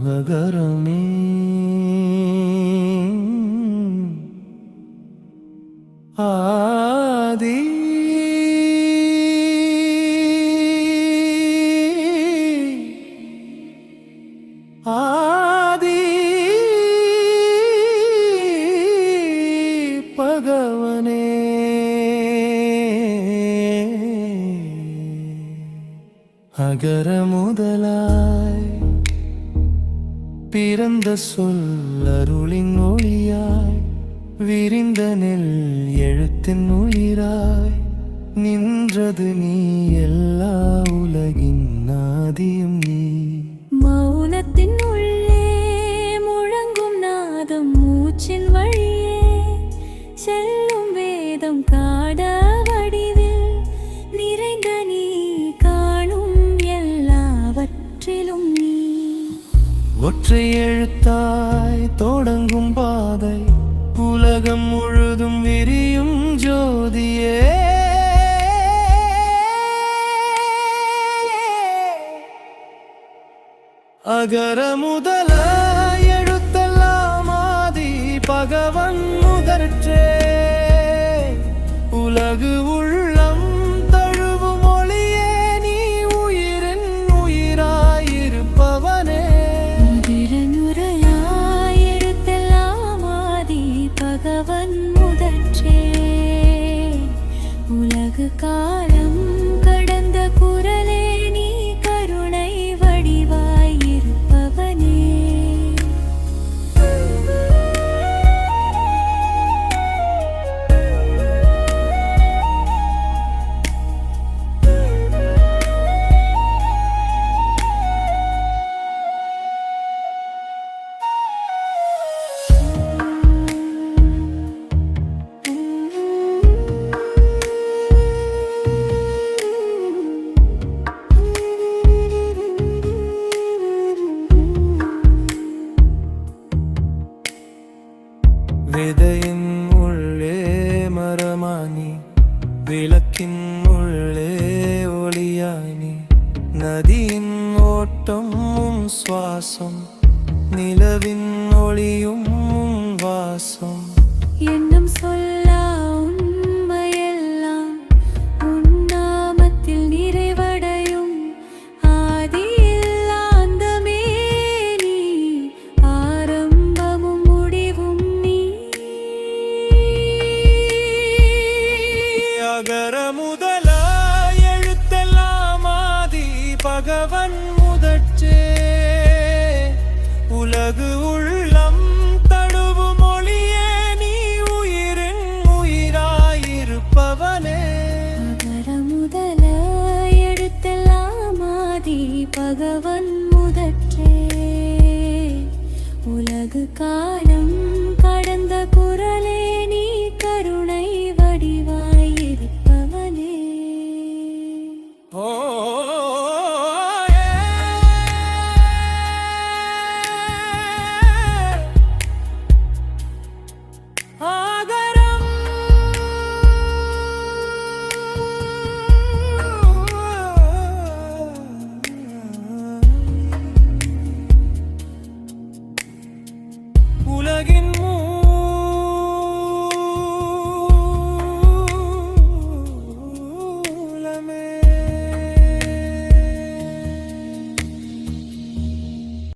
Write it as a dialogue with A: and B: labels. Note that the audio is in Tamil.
A: அகரமே ஆதி ஆதி பகவனே அகர முதலாய் பிறந்த சொல்லருளின் ஒளியாய் விரிந்த நெல் எழுத்தின் உயிராய் நின்றது நீ எல்லா உலகின் ஆதியும் நீ
B: மௌனத்தின் உள்ளே முழங்கும் நாதம் மூச்சின் வழியே செல்லும் வேதம் காட வடிவில் நிறைந்த நீ காணும் எல்லாவற்றிலும் நீ
A: ஒற்றை எழுத்தாய் தொடங்கும் பாதை உலகம் முழுதும் விரியும் ஜோதியே அகர முதல எழுத்தெல்லாம் ஆதி பகவன் முதற்றே உலகு உள்ளம் தழுவும் ஒளியே நீ உயிரின் உயிராயிருப்பவனே
B: முதனுரையாய் எழுத்தெல்லாம் ஆதி பகவன் முதற்றே உலகு காலம் கடந்த குரலே நீ கருணை வடிவாயிருப்பவனே
A: விதையின் உள்ளே மரமானி விளக்கின் உள்ளே ஒளியானி நதியின் ஓட்டம் உன் சுவாசம் நிலவின் ஒளியும் உன் வாசம்
B: என்னும் சொல்லா உண்மையெல்லாம் உன் நாமத்தில் நிறைவடையும் ஆதியில் அந்தமே நீ ஆரம்பமும் முடிவும் நீ
A: அகர முதல எழுத்தெல்லாம் ஆதி பகவன் முதற்றே உலகு உள்ளம் தழுவும் ஒளியே நீ உயிரின் உயிராயிருப்பவனே
B: அகர முதல எழுத்தெல்லாம் ஆதி பகவன் முதற்றே உலகு காலம்